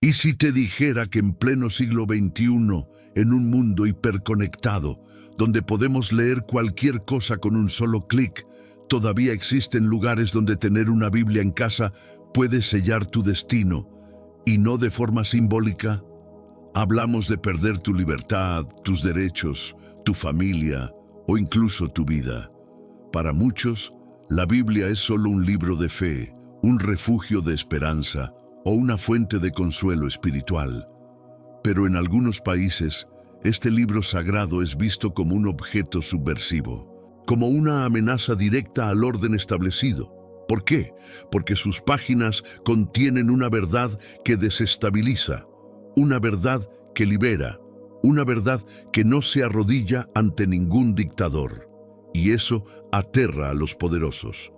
¿Y si te dijera que en pleno siglo XXI, en un mundo hiperconectado, donde podemos leer cualquier cosa con un solo clic, todavía existen lugares donde tener una Biblia en casa puede sellar tu destino, y no de forma simbólica? Hablamos de perder tu libertad, tus derechos, tu familia o incluso tu vida. Para muchos, la Biblia es solo un libro de fe, un refugio de esperanza o una fuente de consuelo espiritual. Pero en algunos países, este libro sagrado es visto como un objeto subversivo, como una amenaza directa al orden establecido. ¿Por qué? Porque sus páginas contienen una verdad que desestabiliza, una verdad que libera, una verdad que no se arrodilla ante ningún dictador. Y eso aterra a los poderosos.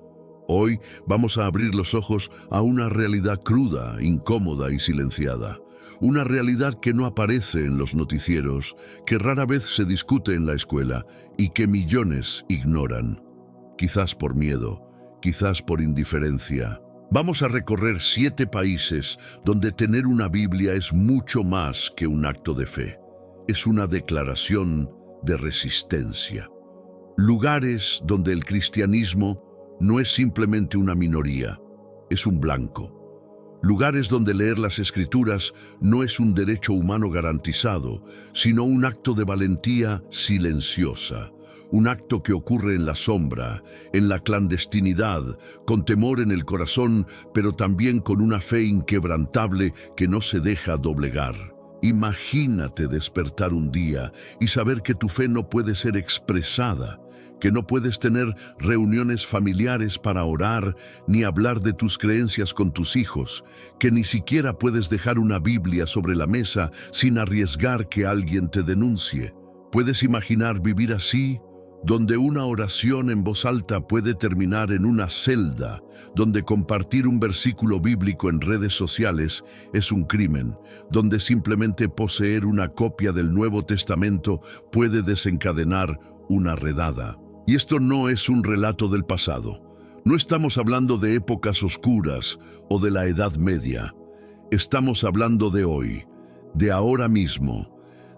Hoy vamos a abrir los ojos a una realidad cruda, incómoda y silenciada. Una realidad que no aparece en los noticieros, que rara vez se discute en la escuela y que millones ignoran. Quizás por miedo, quizás por indiferencia. Vamos a recorrer 7 países donde tener una Biblia es mucho más que un acto de fe. Es una declaración de resistencia. Lugares donde el cristianismo no es simplemente una minoría, es un blanco. Lugares donde leer las Escrituras no es un derecho humano garantizado, sino un acto de valentía silenciosa. Un acto que ocurre en la sombra, en la clandestinidad, con temor en el corazón, pero también con una fe inquebrantable que no se deja doblegar. Imagínate despertar un día y saber que tu fe no puede ser expresada, que no puedes tener reuniones familiares para orar ni hablar de tus creencias con tus hijos, que ni siquiera puedes dejar una Biblia sobre la mesa sin arriesgar que alguien te denuncie. ¿Puedes imaginar vivir así? Donde una oración en voz alta puede terminar en una celda, donde compartir un versículo bíblico en redes sociales es un crimen, donde simplemente poseer una copia del Nuevo Testamento puede desencadenar una redada. Y esto no es un relato del pasado. No estamos hablando de épocas oscuras o de la Edad Media. Estamos hablando de hoy, de ahora mismo,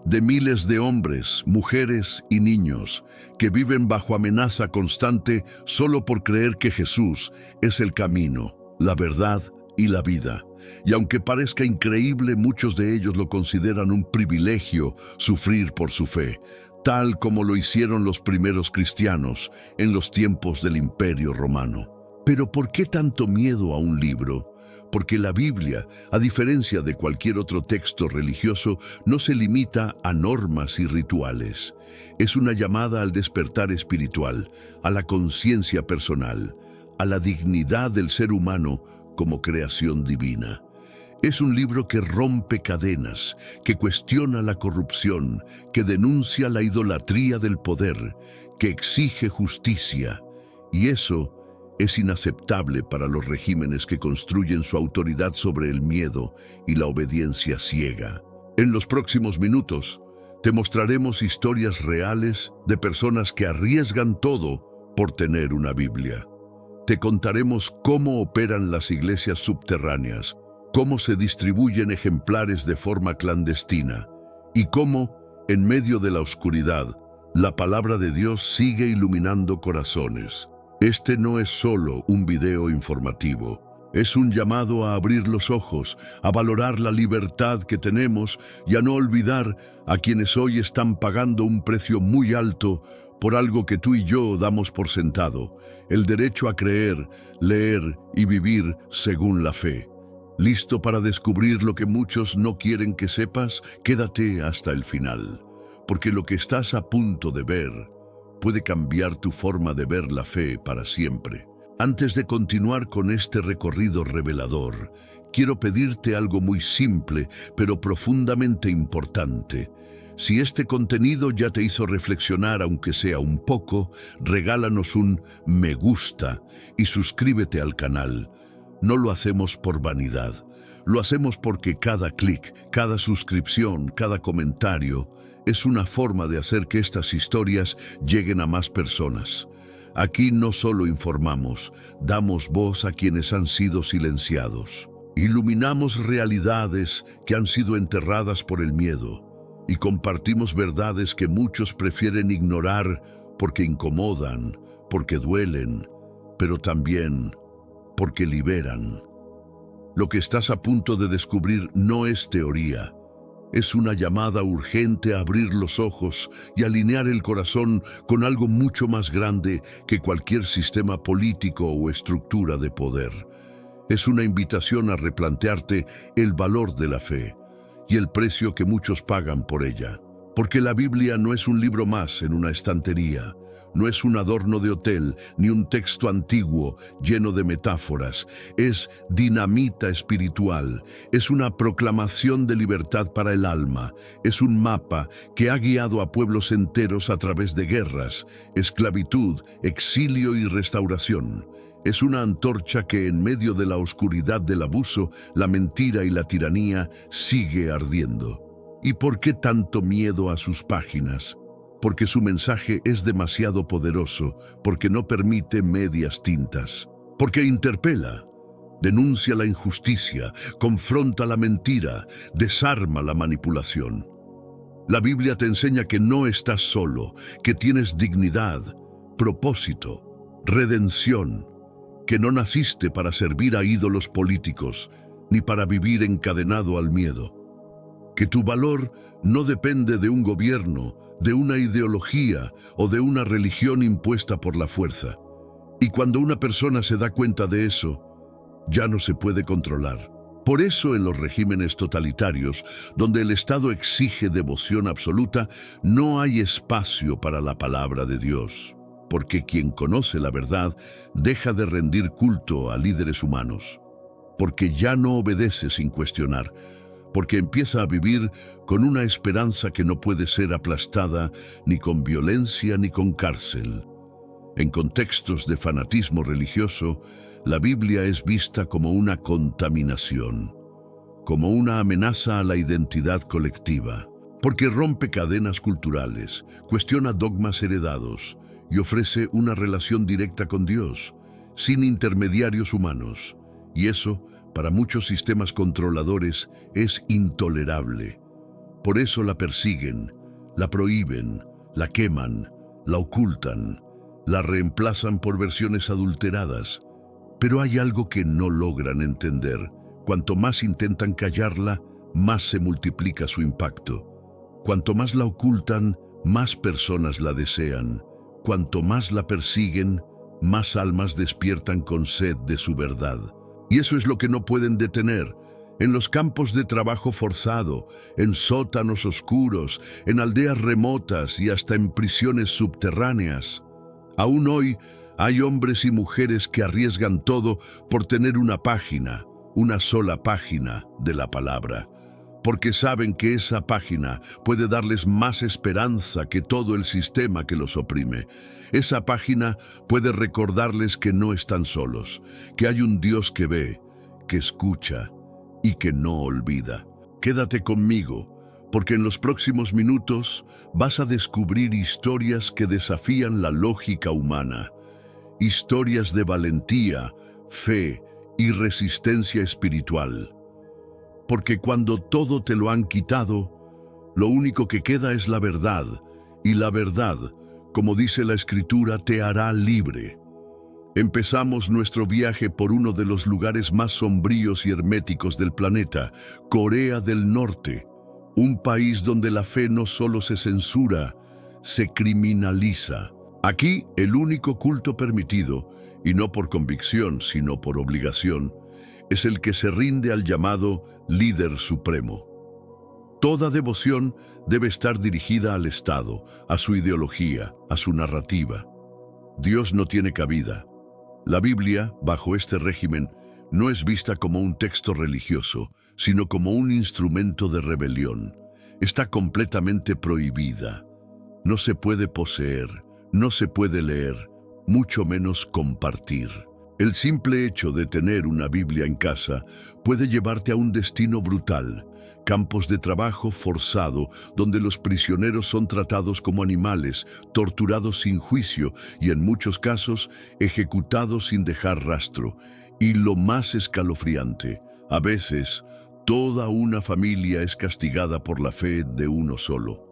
de miles de hombres, mujeres y niños que viven bajo amenaza constante solo por creer que Jesús es el camino, la verdad y la vida. Y aunque parezca increíble, muchos de ellos lo consideran un privilegio sufrir por su fe, tal como lo hicieron los primeros cristianos en los tiempos del Imperio Romano. Pero ¿por qué tanto miedo a un libro? Porque la Biblia, a diferencia de cualquier otro texto religioso, no se limita a normas y rituales. Es una llamada al despertar espiritual, a la conciencia personal, a la dignidad del ser humano como creación divina. Es un libro que rompe cadenas, que cuestiona la corrupción, que denuncia la idolatría del poder, que exige justicia. Y eso es inaceptable para los regímenes que construyen su autoridad sobre el miedo y la obediencia ciega. En los próximos minutos, te mostraremos historias reales de personas que arriesgan todo por tener una Biblia. Te contaremos cómo operan las iglesias subterráneas, cómo se distribuyen ejemplares de forma clandestina y cómo, en medio de la oscuridad, la palabra de Dios sigue iluminando corazones. Este no es solo un video informativo, es un llamado a abrir los ojos, a valorar la libertad que tenemos y a no olvidar a quienes hoy están pagando un precio muy alto por algo que tú y yo damos por sentado, el derecho a creer, leer y vivir según la fe. ¿Listo para descubrir lo que muchos no quieren que sepas? Quédate hasta el final, porque lo que estás a punto de ver puede cambiar tu forma de ver la fe para siempre. Antes de continuar con este recorrido revelador, quiero pedirte algo muy simple, pero profundamente importante. Si este contenido ya te hizo reflexionar, aunque sea un poco, regálanos un me gusta y suscríbete al canal. No lo hacemos por vanidad, lo hacemos porque cada clic, cada suscripción, cada comentario es una forma de hacer que estas historias lleguen a más personas. Aquí no solo informamos, damos voz a quienes han sido silenciados. Iluminamos realidades que han sido enterradas por el miedo y compartimos verdades que muchos prefieren ignorar porque incomodan, porque duelen, pero también porque liberan. Lo que estás a punto de descubrir no es teoría. Es una llamada urgente a abrir los ojos y alinear el corazón con algo mucho más grande que cualquier sistema político o estructura de poder. Es una invitación a replantearte el valor de la fe y el precio que muchos pagan por ella. Porque la Biblia no es un libro más en una estantería, no es un adorno de hotel ni un texto antiguo lleno de metáforas. Es dinamita espiritual, es una proclamación de libertad para el alma, es un mapa que ha guiado a pueblos enteros a través de guerras, esclavitud, exilio y restauración. Es una antorcha que en medio de la oscuridad del abuso, la mentira y la tiranía sigue ardiendo. ¿Y por qué tanto miedo a sus páginas? Porque su mensaje es demasiado poderoso, porque no permite medias tintas, porque interpela, denuncia la injusticia, confronta la mentira, desarma la manipulación. La Biblia te enseña que no estás solo, que tienes dignidad, propósito, redención, que no naciste para servir a ídolos políticos, ni para vivir encadenado al miedo. Que tu valor no depende de un gobierno, de una ideología o de una religión impuesta por la fuerza. Y cuando una persona se da cuenta de eso, ya no se puede controlar. Por eso en los regímenes totalitarios, donde el Estado exige devoción absoluta, no hay espacio para la palabra de Dios. Porque quien conoce la verdad deja de rendir culto a líderes humanos. Porque ya no obedece sin cuestionar. Porque empieza a vivir con una esperanza que no puede ser aplastada ni con violencia ni con cárcel. En contextos de fanatismo religioso, la Biblia es vista como una contaminación, como una amenaza a la identidad colectiva, porque rompe cadenas culturales, cuestiona dogmas heredados y ofrece una relación directa con Dios, sin intermediarios humanos. Y eso, para muchos sistemas controladores, es intolerable. Por eso la persiguen, la prohíben, la queman, la ocultan, la reemplazan por versiones adulteradas. Pero hay algo que no logran entender. Cuanto más intentan callarla, más se multiplica su impacto. Cuanto más la ocultan, más personas la desean. Cuanto más la persiguen, más almas despiertan con sed de su verdad. Y eso es lo que no pueden detener. En los campos de trabajo forzado, en sótanos oscuros, en aldeas remotas y hasta en prisiones subterráneas. Aún hoy hay hombres y mujeres que arriesgan todo por tener una página, una sola página de la palabra, porque saben que esa página puede darles más esperanza que todo el sistema que los oprime. Esa página puede recordarles que no están solos, que hay un Dios que ve, que escucha y que no olvida. Quédate conmigo, porque en los próximos minutos vas a descubrir historias que desafían la lógica humana. Historias de valentía, fe y resistencia espiritual. Porque cuando todo te lo han quitado, lo único que queda es la verdad, y la verdad, como dice la Escritura, te hará libre. Empezamos nuestro viaje por uno de los lugares más sombríos y herméticos del planeta, Corea del Norte, un país donde la fe no solo se censura, se criminaliza. Aquí, el único culto permitido, y no por convicción, sino por obligación, es el que se rinde al llamado líder supremo. Toda devoción debe estar dirigida al Estado, a su ideología, a su narrativa. Dios no tiene cabida. La Biblia, bajo este régimen, no es vista como un texto religioso, sino como un instrumento de rebelión. Está completamente prohibida. No se puede poseer, no se puede leer, mucho menos compartir. El simple hecho de tener una Biblia en casa puede llevarte a un destino brutal, campos de trabajo forzado donde los prisioneros son tratados como animales, torturados sin juicio y en muchos casos ejecutados sin dejar rastro. Y lo más escalofriante, A veces, toda una familia es castigada por la fe de uno solo.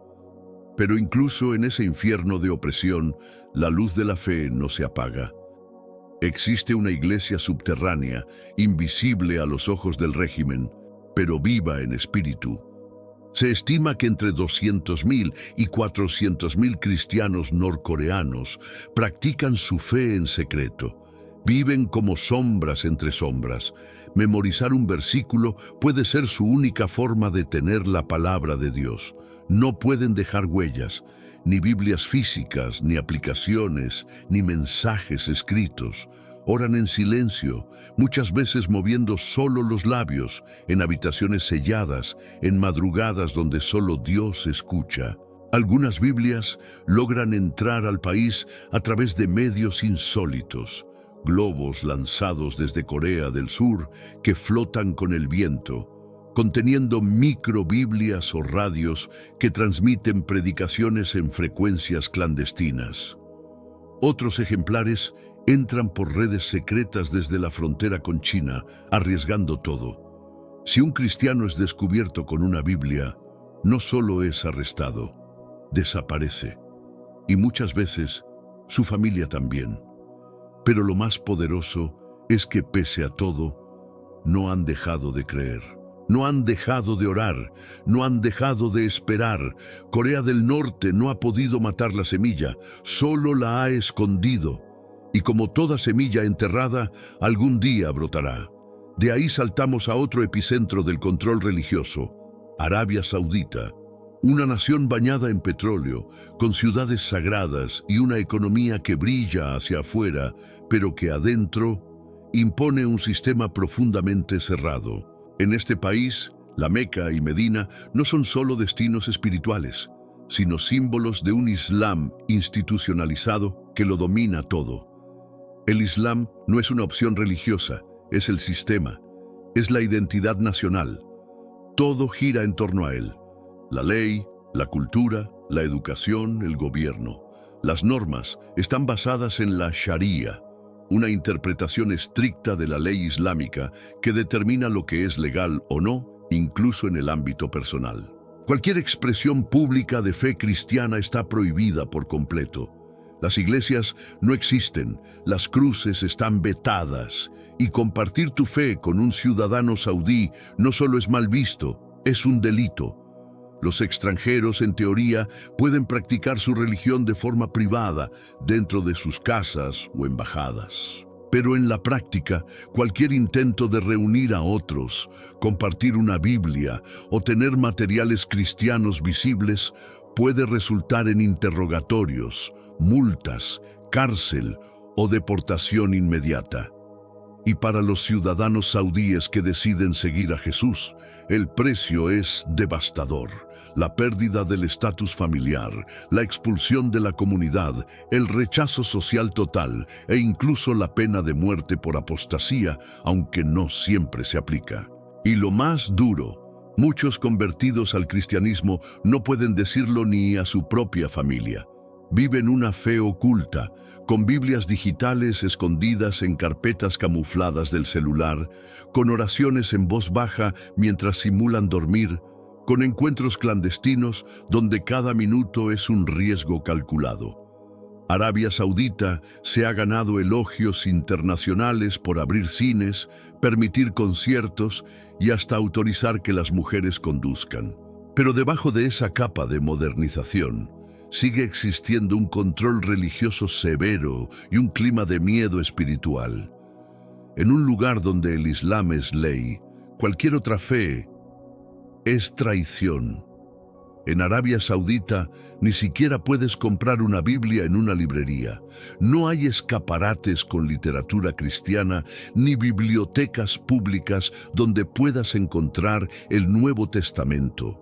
Pero incluso en ese infierno de opresión, la luz de la fe no se apaga. Existe una iglesia subterránea, invisible a los ojos del régimen, pero viva en espíritu. Se estima que entre 200.000 y 400.000 cristianos norcoreanos practican su fe en secreto. Viven como sombras entre sombras. Memorizar un versículo puede ser su única forma de tener la palabra de Dios. No pueden dejar huellas, ni Biblias físicas, ni aplicaciones, ni mensajes escritos. Oran en silencio, muchas veces moviendo solo los labios, en habitaciones selladas, en madrugadas donde solo Dios escucha. Algunas Biblias logran entrar al país a través de medios insólitos. Globos lanzados desde Corea del Sur que flotan con el viento, conteniendo microbiblias o radios que transmiten predicaciones en frecuencias clandestinas. Otros ejemplares entran por redes secretas desde la frontera con China, arriesgando todo. Si un cristiano es descubierto con una Biblia, no solo es arrestado, desaparece. Y muchas veces, su familia también. Pero lo más poderoso es que pese a todo, no han dejado de creer. No han dejado de orar, no han dejado de esperar. Corea del Norte no ha podido matar la semilla, solo la ha escondido. Y como toda semilla enterrada, algún día brotará. De ahí saltamos a otro epicentro del control religioso, Arabia Saudita. Una nación bañada en petróleo, con ciudades sagradas y una economía que brilla hacia afuera, pero que adentro impone un sistema profundamente cerrado. En este país, la Meca y Medina no son solo destinos espirituales, sino símbolos de un Islam institucionalizado que lo domina todo. El Islam no es una opción religiosa, es el sistema, es la identidad nacional. Todo gira en torno a él. La ley, la cultura, la educación, el gobierno. Las normas están basadas en la Sharia, una interpretación estricta de la ley islámica que determina lo que es legal o no, incluso en el ámbito personal. Cualquier expresión pública de fe cristiana está prohibida por completo. Las iglesias no existen, las cruces están vetadas, y compartir tu fe con un ciudadano saudí no solo es mal visto, es un delito. Los extranjeros, en teoría, pueden practicar su religión de forma privada, dentro de sus casas o embajadas. Pero en la práctica, cualquier intento de reunir a otros, compartir una Biblia o tener materiales cristianos visibles puede resultar en interrogatorios, multas, cárcel o deportación inmediata. Y para los ciudadanos saudíes que deciden seguir a Jesús, el precio es devastador. La pérdida del estatus familiar, la expulsión de la comunidad, el rechazo social total e incluso la pena de muerte por apostasía, aunque no siempre se aplica. Y lo más duro, muchos convertidos al cristianismo no pueden decirlo ni a su propia familia. Viven una fe oculta, con Biblias digitales escondidas en carpetas camufladas del celular, con oraciones en voz baja mientras simulan dormir, con encuentros clandestinos donde cada minuto es un riesgo calculado. Arabia Saudita se ha ganado elogios internacionales por abrir cines, permitir conciertos y hasta autorizar que las mujeres conduzcan. Pero debajo de esa capa de modernización, sigue existiendo un control religioso severo y un clima de miedo espiritual. En un lugar donde el Islam es ley, cualquier otra fe es traición. En Arabia Saudita ni siquiera puedes comprar una Biblia en una librería. No hay escaparates con literatura cristiana ni bibliotecas públicas donde puedas encontrar el Nuevo Testamento.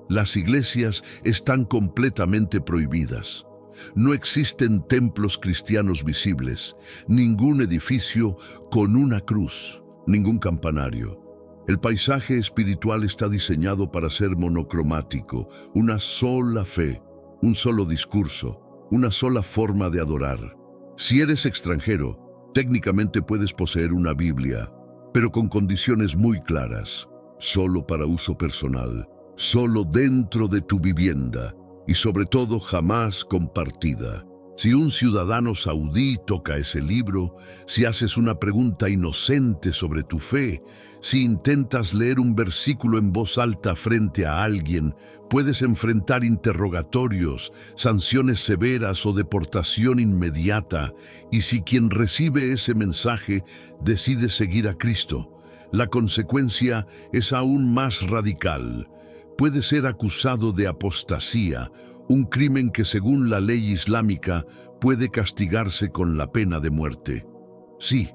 Las iglesias están completamente prohibidas. No existen templos cristianos visibles, ningún edificio con una cruz, ningún campanario. El paisaje espiritual está diseñado para ser monocromático, una sola fe, un solo discurso, una sola forma de adorar. Si eres extranjero, técnicamente puedes poseer una Biblia, pero con condiciones muy claras. Solo para uso personal, solo dentro de tu vivienda y sobre todo jamás compartida. Si un ciudadano saudí toca ese libro, si haces una pregunta inocente sobre tu fe, si intentas leer un versículo en voz alta frente a alguien, puedes enfrentar interrogatorios, sanciones severas o deportación inmediata. Y si quien recibe ese mensaje decide seguir a Cristo, la consecuencia es aún más radical. Puede ser acusado de apostasía, un crimen que según la ley islámica puede castigarse con la pena de muerte. Sí,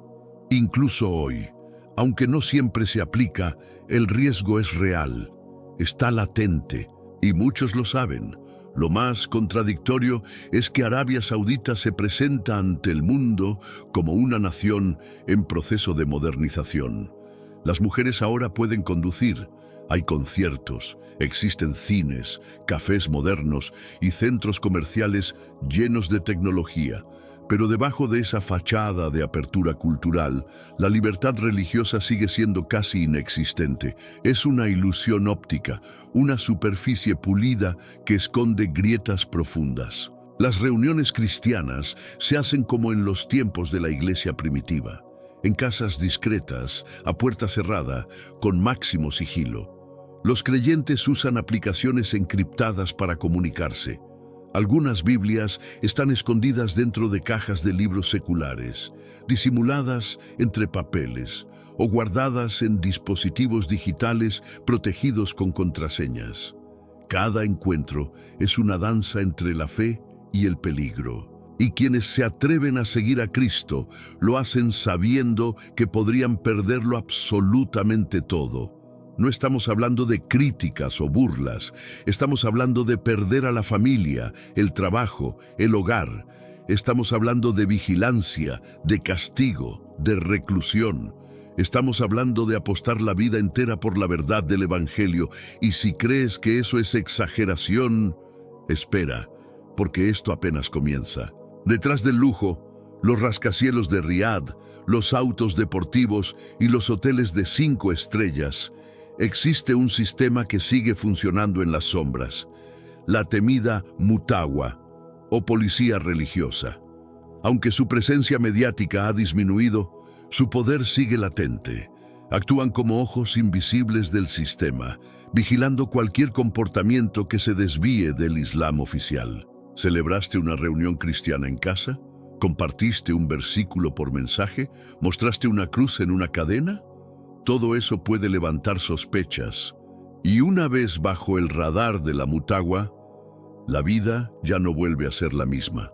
incluso hoy, aunque no siempre se aplica, el riesgo es real, está latente, y muchos lo saben. Lo más contradictorio es que Arabia Saudita se presenta ante el mundo como una nación en proceso de modernización. Las mujeres ahora pueden conducir. Hay conciertos, existen cines, cafés modernos y centros comerciales llenos de tecnología. Pero debajo de esa fachada de apertura cultural, la libertad religiosa sigue siendo casi inexistente. Es una ilusión óptica, una superficie pulida que esconde grietas profundas. Las reuniones cristianas se hacen como en los tiempos de la iglesia primitiva, en casas discretas, a puerta cerrada, con máximo sigilo. Los creyentes usan aplicaciones encriptadas para comunicarse. Algunas Biblias están escondidas dentro de cajas de libros seculares, disimuladas entre papeles o guardadas en dispositivos digitales protegidos con contraseñas. Cada encuentro es una danza entre la fe y el peligro. Y quienes se atreven a seguir a Cristo lo hacen sabiendo que podrían perderlo absolutamente todo. No estamos hablando de críticas o burlas, estamos hablando de perder a la familia, el trabajo, el hogar. Estamos hablando de vigilancia, de castigo, de reclusión. Estamos hablando de apostar la vida entera por la verdad del Evangelio. Y si crees que eso es exageración, espera, porque esto apenas comienza. Detrás del lujo, los rascacielos de Riad, los autos deportivos y los hoteles de 5 estrellas, existe un sistema que sigue funcionando en las sombras, la temida Mutawa, o policía religiosa. Aunque su presencia mediática ha disminuido, su poder sigue latente. Actúan como ojos invisibles del sistema, vigilando cualquier comportamiento que se desvíe del Islam oficial. ¿Celebraste una reunión cristiana en casa? ¿Compartiste un versículo por mensaje? ¿Mostraste una cruz en una cadena? Todo eso puede levantar sospechas, y una vez bajo el radar de la Mutawa, la vida ya no vuelve a ser la misma.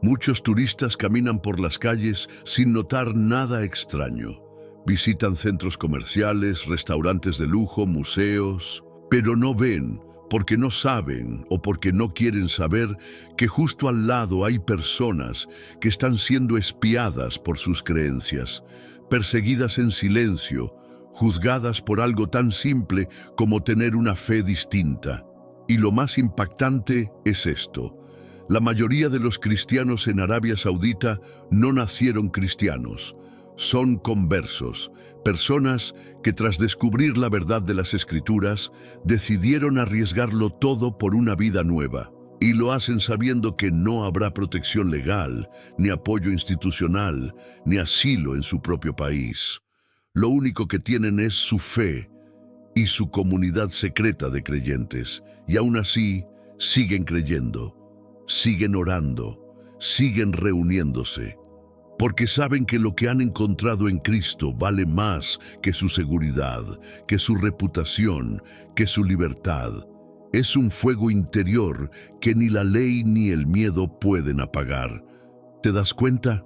Muchos turistas caminan por las calles sin notar nada extraño. Visitan centros comerciales, restaurantes de lujo, museos, pero no ven, porque no saben o porque no quieren saber que justo al lado hay personas que están siendo espiadas por sus creencias, perseguidas en silencio, juzgadas por algo tan simple como tener una fe distinta. Y lo más impactante es esto: la mayoría de los cristianos en Arabia Saudita no nacieron cristianos, son conversos, personas que tras descubrir la verdad de las Escrituras decidieron arriesgarlo todo por una vida nueva. Y lo hacen sabiendo que no habrá protección legal, ni apoyo institucional, ni asilo en su propio país. Lo único que tienen es su fe y su comunidad secreta de creyentes. Y aún así, siguen creyendo, siguen orando, siguen reuniéndose. Porque saben que lo que han encontrado en Cristo vale más que su seguridad, que su reputación, que su libertad. Es un fuego interior que ni la ley ni el miedo pueden apagar. ¿Te das cuenta?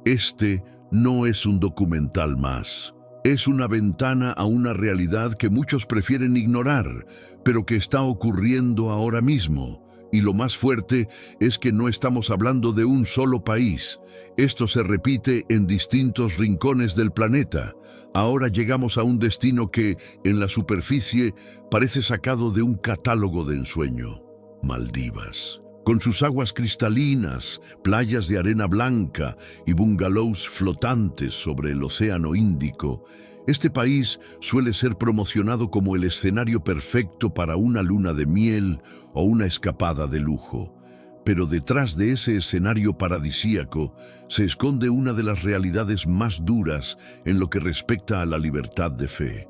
Este no es un documental más. Es una ventana a una realidad que muchos prefieren ignorar, pero que está ocurriendo ahora mismo. Y lo más fuerte es que no estamos hablando de un solo país. Esto se repite en distintos rincones del planeta. Ahora llegamos a un destino que, en la superficie, parece sacado de un catálogo de ensueño: Maldivas. Con sus aguas cristalinas, playas de arena blanca y bungalows flotantes sobre el Océano Índico, este país suele ser promocionado como el escenario perfecto para una luna de miel o una escapada de lujo. Pero detrás de ese escenario paradisíaco se esconde una de las realidades más duras en lo que respecta a la libertad de fe.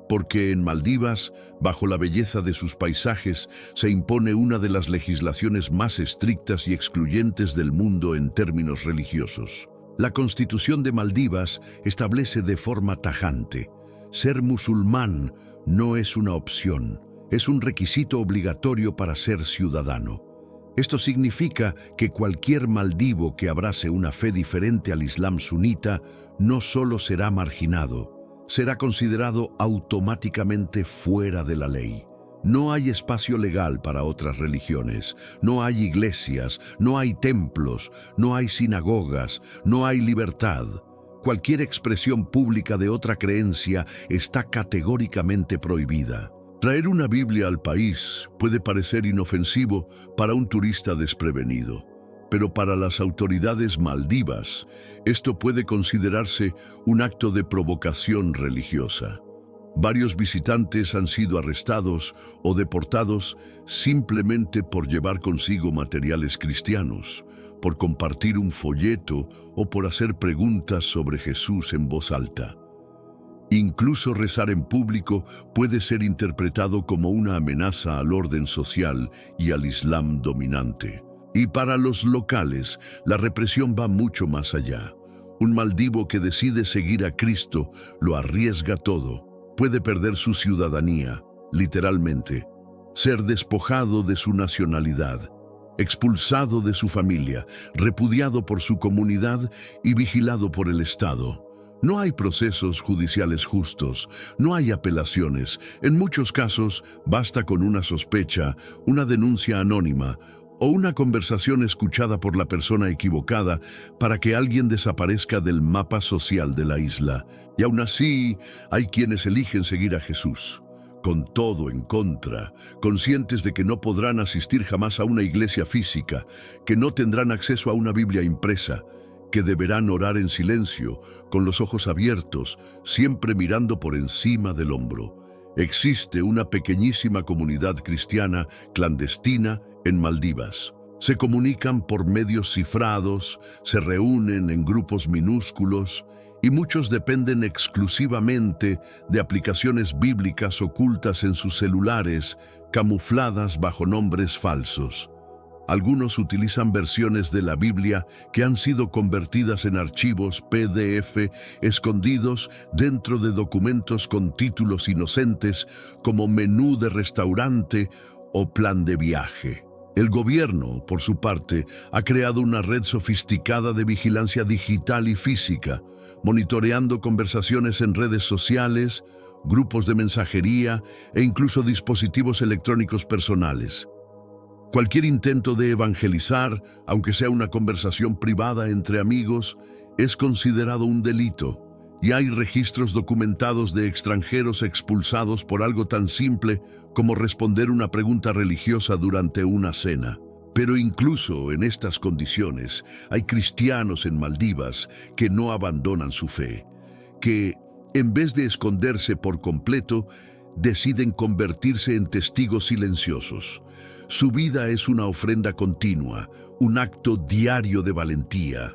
Porque en Maldivas, bajo la belleza de sus paisajes, se impone una de las legislaciones más estrictas y excluyentes del mundo en términos religiosos. La Constitución de Maldivas establece de forma tajante: ser musulmán no es una opción, es un requisito obligatorio para ser ciudadano. Esto significa que cualquier maldivo que abrace una fe diferente al Islam sunita no solo será marginado, será considerado automáticamente fuera de la ley. No hay espacio legal para otras religiones, no hay iglesias, no hay templos, no hay sinagogas, no hay libertad. Cualquier expresión pública de otra creencia está categóricamente prohibida. Traer una Biblia al país puede parecer inofensivo para un turista desprevenido, pero para las autoridades maldivas, esto puede considerarse un acto de provocación religiosa. Varios visitantes han sido arrestados o deportados simplemente por llevar consigo materiales cristianos, por compartir un folleto o por hacer preguntas sobre Jesús en voz alta. Incluso rezar en público puede ser interpretado como una amenaza al orden social y al Islam dominante. Y para los locales, la represión va mucho más allá. Un maldivo que decide seguir a Cristo lo arriesga todo. Puede perder su ciudadanía, literalmente, ser despojado de su nacionalidad, expulsado de su familia, repudiado por su comunidad y vigilado por el Estado. No hay procesos judiciales justos, no hay apelaciones. En muchos casos, basta con una sospecha, una denuncia anónima o una conversación escuchada por la persona equivocada para que alguien desaparezca del mapa social de la isla. Y aún así, hay quienes eligen seguir a Jesús, con todo en contra, conscientes de que no podrán asistir jamás a una iglesia física, que no tendrán acceso a una Biblia impresa, que deberán orar en silencio, con los ojos abiertos, siempre mirando por encima del hombro. Existe una pequeñísima comunidad cristiana clandestina en Maldivas. Se comunican por medios cifrados, se reúnen en grupos minúsculos y muchos dependen exclusivamente de aplicaciones bíblicas ocultas en sus celulares, camufladas bajo nombres falsos. Algunos utilizan versiones de la Biblia que han sido convertidas en archivos PDF escondidos dentro de documentos con títulos inocentes como menú de restaurante o plan de viaje. El gobierno, por su parte, ha creado una red sofisticada de vigilancia digital y física, monitoreando conversaciones en redes sociales, grupos de mensajería e incluso dispositivos electrónicos personales. Cualquier intento de evangelizar, aunque sea una conversación privada entre amigos, es considerado un delito, y hay registros documentados de extranjeros expulsados por algo tan simple como responder una pregunta religiosa durante una cena. Pero incluso en estas condiciones, hay cristianos en Maldivas que no abandonan su fe, que, en vez de esconderse por completo, deciden convertirse en testigos silenciosos. Su vida es una ofrenda continua, un acto diario de valentía.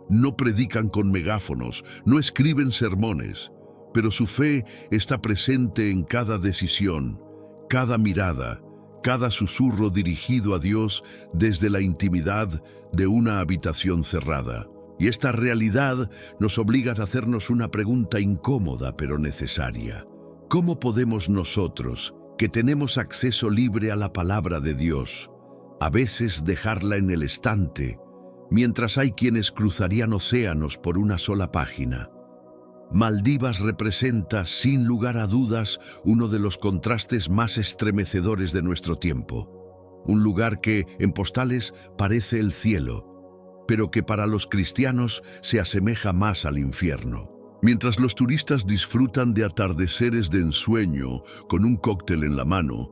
No predican con megáfonos, no escriben sermones, pero su fe está presente en cada decisión, cada mirada, cada susurro dirigido a Dios desde la intimidad de una habitación cerrada. Y esta realidad nos obliga a hacernos una pregunta incómoda pero necesaria. ¿Cómo podemos nosotros, que tenemos acceso libre a la palabra de Dios, a veces dejarla en el estante, mientras hay quienes cruzarían océanos por una sola página? Maldivas representa, sin lugar a dudas, uno de los contrastes más estremecedores de nuestro tiempo. Un lugar que, en postales, parece el cielo, pero que para los cristianos se asemeja más al infierno. Mientras los turistas disfrutan de atardeceres de ensueño con un cóctel en la mano,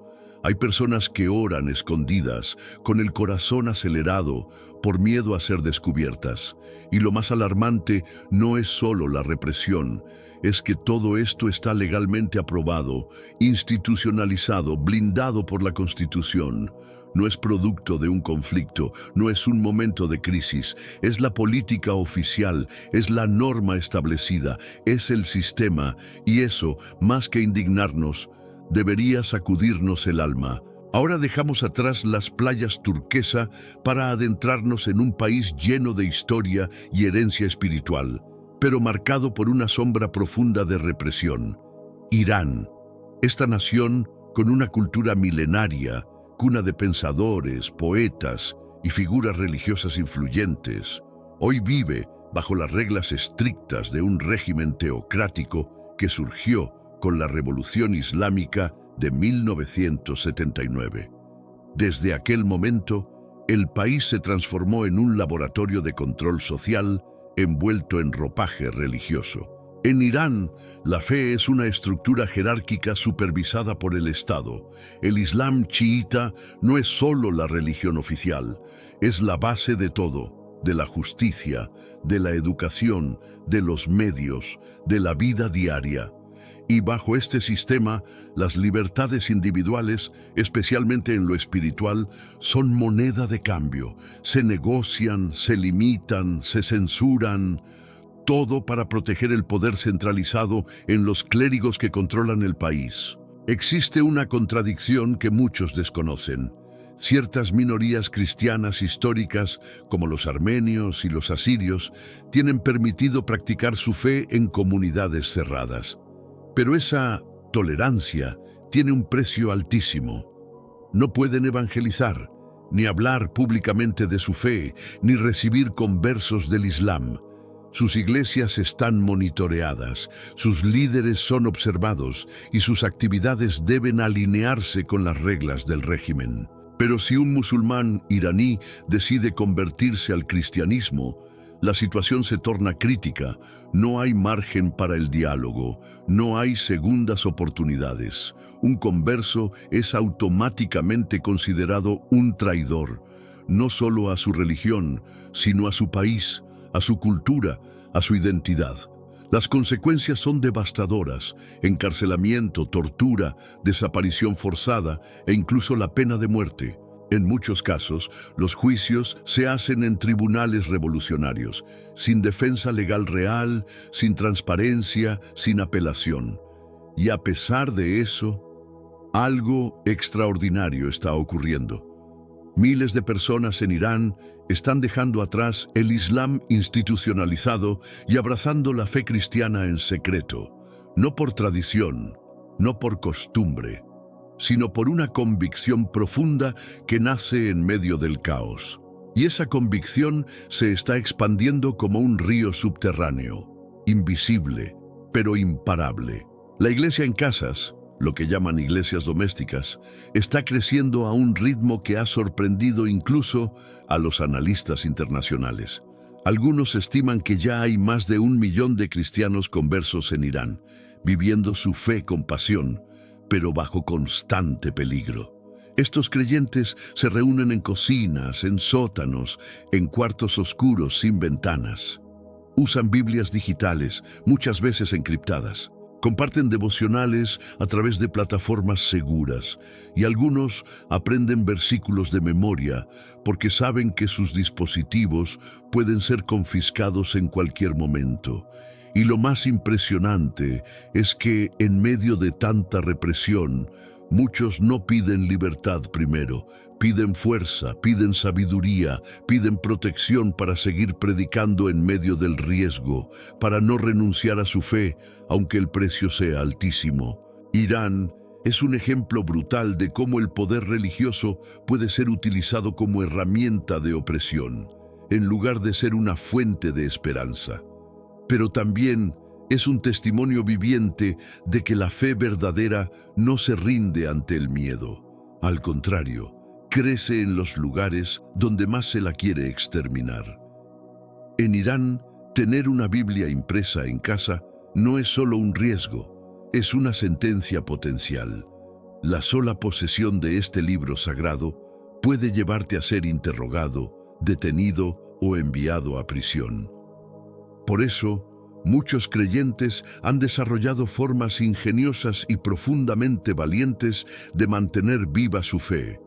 Hay personas que oran escondidas, con el corazón acelerado, por miedo a ser descubiertas. Y lo más alarmante no es solo la represión, es que todo esto está legalmente aprobado, institucionalizado, blindado por la Constitución. No es producto de un conflicto, no es un momento de crisis, es la política oficial, es la norma establecida, es el sistema, y eso, más que indignarnos, debería sacudirnos el alma. Ahora dejamos atrás las playas turquesa para adentrarnos en un país lleno de historia y herencia espiritual, pero marcado por una sombra profunda de represión. Irán. Esta nación, con una cultura milenaria, cuna de pensadores, poetas y figuras religiosas influyentes, hoy vive bajo las reglas estrictas de un régimen teocrático que surgió con la Revolución Islámica de 1979. Desde aquel momento, el país se transformó en un laboratorio de control social envuelto en ropaje religioso. En Irán, la fe es una estructura jerárquica supervisada por el Estado. El Islam chiita no es solo la religión oficial, es la base de todo, de la justicia, de la educación, de los medios, de la vida diaria. Y bajo este sistema, las libertades individuales, especialmente en lo espiritual, son moneda de cambio. Se negocian, se limitan, se censuran, todo para proteger el poder centralizado en los clérigos que controlan el país. Existe una contradicción que muchos desconocen. Ciertas minorías cristianas históricas, como los armenios y los asirios, tienen permitido practicar su fe en comunidades cerradas. Pero esa tolerancia tiene un precio altísimo. No pueden evangelizar, ni hablar públicamente de su fe, ni recibir conversos del Islam. Sus iglesias están monitoreadas, sus líderes son observados y sus actividades deben alinearse con las reglas del régimen. Pero si un musulmán iraní decide convertirse al cristianismo, la situación se torna crítica. No hay margen para el diálogo, no hay segundas oportunidades. Un converso es automáticamente considerado un traidor, no solo a su religión, sino a su país, a su cultura, a su identidad. Las consecuencias son devastadoras: encarcelamiento, tortura, desaparición forzada e incluso la pena de muerte. En muchos casos, los juicios se hacen en tribunales revolucionarios, sin defensa legal real, sin transparencia, sin apelación. Y a pesar de eso, algo extraordinario está ocurriendo. Miles de personas en Irán están dejando atrás el Islam institucionalizado y abrazando la fe cristiana en secreto, no por tradición, no por costumbre, sino por una convicción profunda que nace en medio del caos. Y esa convicción se está expandiendo como un río subterráneo, invisible, pero imparable. La iglesia en casas, lo que llaman iglesias domésticas, está creciendo a un ritmo que ha sorprendido incluso a los analistas internacionales. Algunos estiman que ya hay más de 1 millón de cristianos conversos en Irán, viviendo su fe con pasión, pero bajo constante peligro. Estos creyentes se reúnen en cocinas, en sótanos, en cuartos oscuros sin ventanas. Usan Biblias digitales, muchas veces encriptadas. Comparten devocionales a través de plataformas seguras y algunos aprenden versículos de memoria porque saben que sus dispositivos pueden ser confiscados en cualquier momento. Y lo más impresionante es que en medio de tanta represión, muchos no piden libertad primero, piden fuerza, piden sabiduría, piden protección para seguir predicando en medio del riesgo, para no renunciar a su fe, aunque el precio sea altísimo. Irán es un ejemplo brutal de cómo el poder religioso puede ser utilizado como herramienta de opresión, en lugar de ser una fuente de esperanza. Pero también es un testimonio viviente de que la fe verdadera no se rinde ante el miedo. Al contrario, crece en los lugares donde más se la quiere exterminar. En Irán, tener una Biblia impresa en casa no es solo un riesgo, es una sentencia potencial. La sola posesión de este libro sagrado puede llevarte a ser interrogado, detenido o enviado a prisión. Por eso, muchos creyentes han desarrollado formas ingeniosas y profundamente valientes de mantener viva su fe.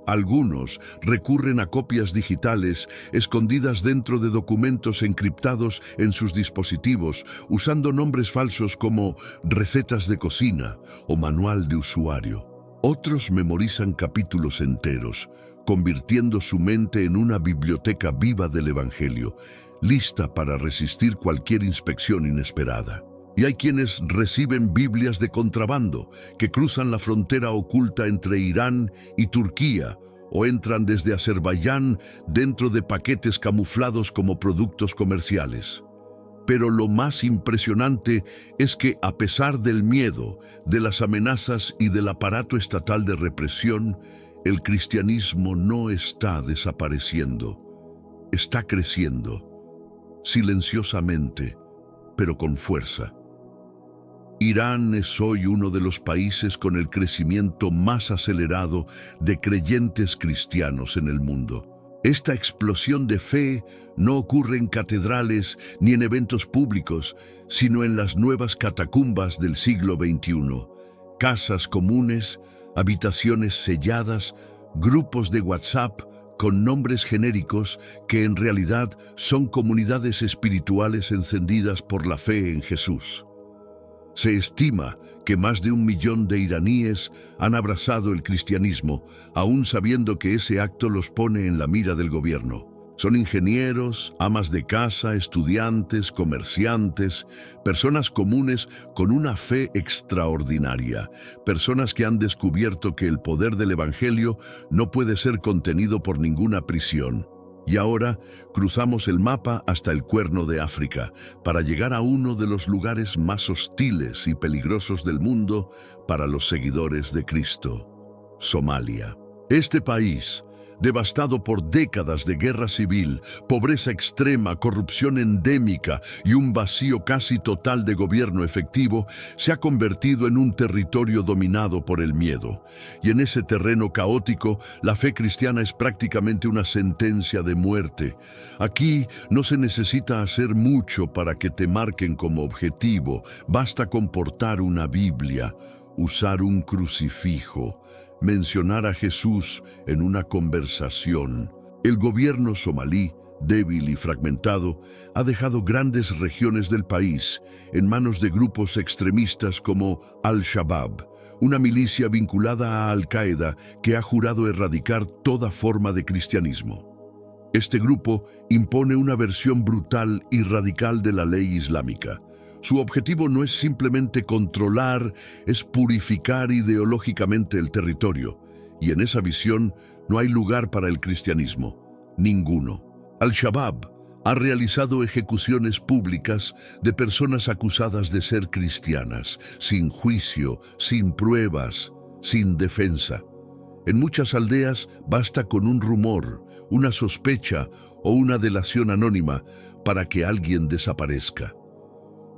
Algunos recurren a copias digitales escondidas dentro de documentos encriptados en sus dispositivos, usando nombres falsos como recetas de cocina o manual de usuario. Otros memorizan capítulos enteros, convirtiendo su mente en una biblioteca viva del Evangelio, lista para resistir cualquier inspección inesperada. Y hay quienes reciben Biblias de contrabando, que cruzan la frontera oculta entre Irán y Turquía, o entran desde Azerbaiyán dentro de paquetes camuflados como productos comerciales. Pero lo más impresionante es que, a pesar del miedo, de las amenazas y del aparato estatal de represión, el cristianismo no está desapareciendo, está creciendo, silenciosamente, pero con fuerza. Irán es hoy uno de los países con el crecimiento más acelerado de creyentes cristianos en el mundo. Esta explosión de fe no ocurre en catedrales ni en eventos públicos, sino en las nuevas catacumbas del siglo XXI. Casas comunes, habitaciones selladas, grupos de WhatsApp con nombres genéricos que en realidad son comunidades espirituales encendidas por la fe en Jesús. Se estima que más de 1 millón de iraníes han abrazado el cristianismo, aún sabiendo que ese acto los pone en la mira del gobierno. Son ingenieros, amas de casa, estudiantes, comerciantes, personas comunes con una fe extraordinaria, personas que han descubierto que el poder del Evangelio no puede ser contenido por ninguna prisión. Y ahora cruzamos el mapa hasta el Cuerno de África para llegar a uno de los lugares más hostiles y peligrosos del mundo para los seguidores de Cristo: Somalia. Este país, devastado por décadas de guerra civil, pobreza extrema, corrupción endémica y un vacío casi total de gobierno efectivo, se ha convertido en un territorio dominado por el miedo. Y en ese terreno caótico, la fe cristiana es prácticamente una sentencia de muerte. Aquí no se necesita hacer mucho para que te marquen como objetivo. Basta con portar una Biblia, usar un crucifijo, mencionar a Jesús en una conversación. El gobierno somalí, débil y fragmentado, ha dejado grandes regiones del país en manos de grupos extremistas como Al-Shabaab, una milicia vinculada a Al-Qaeda que ha jurado erradicar toda forma de cristianismo. Este grupo impone una versión brutal y radical de la ley islámica. Su objetivo no es simplemente controlar, es purificar ideológicamente el territorio. Y en esa visión no hay lugar para el cristianismo. Ninguno. Al-Shabaab ha realizado ejecuciones públicas de personas acusadas de ser cristianas, sin juicio, sin pruebas, sin defensa. En muchas aldeas basta con un rumor, una sospecha o una delación anónima para que alguien desaparezca.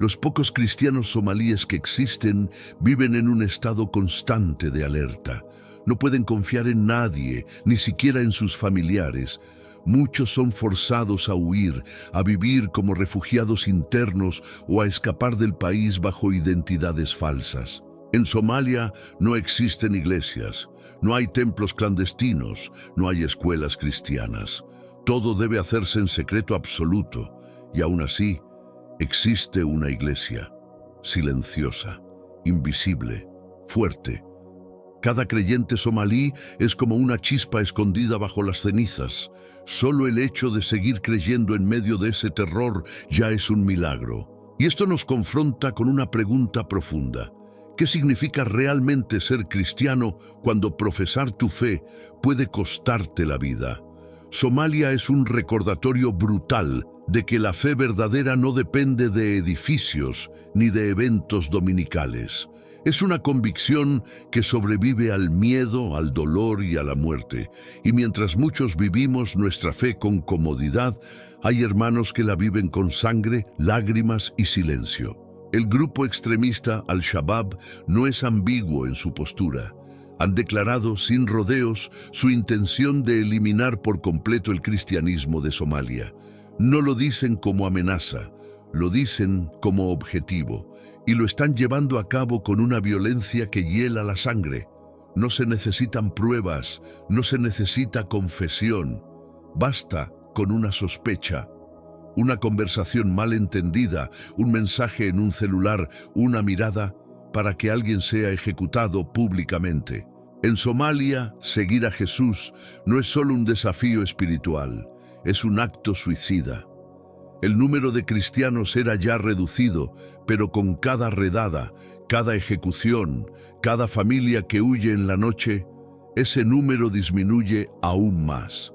Los pocos cristianos somalíes que existen viven en un estado constante de alerta. No pueden confiar en nadie, ni siquiera en sus familiares. Muchos son forzados a huir, a vivir como refugiados internos o a escapar del país bajo identidades falsas. En Somalia no existen iglesias, no hay templos clandestinos, no hay escuelas cristianas. Todo debe hacerse en secreto absoluto, y aún así, existe una iglesia, silenciosa, invisible, fuerte. Cada creyente somalí es como una chispa escondida bajo las cenizas. Solo el hecho de seguir creyendo en medio de ese terror ya es un milagro. Y esto nos confronta con una pregunta profunda. ¿Qué significa realmente ser cristiano cuando profesar tu fe puede costarte la vida? Somalia es un recordatorio brutal de que la fe verdadera no depende de edificios ni de eventos dominicales. Es una convicción que sobrevive al miedo, al dolor y a la muerte. Y mientras muchos vivimos nuestra fe con comodidad, hay hermanos que la viven con sangre, lágrimas y silencio. El grupo extremista Al-Shabaab no es ambiguo en su postura. Han declarado sin rodeos su intención de eliminar por completo el cristianismo de Somalia. No lo dicen como amenaza, lo dicen como objetivo, y lo están llevando a cabo con una violencia que hiela la sangre. No se necesitan pruebas, no se necesita confesión. Basta con una sospecha, una conversación mal entendida, un mensaje en un celular, una mirada, para que alguien sea ejecutado públicamente. En Somalia, seguir a Jesús no es solo un desafío espiritual, es un acto suicida. El número de cristianos era ya reducido, pero con cada redada, cada ejecución, cada familia que huye en la noche, ese número disminuye aún más.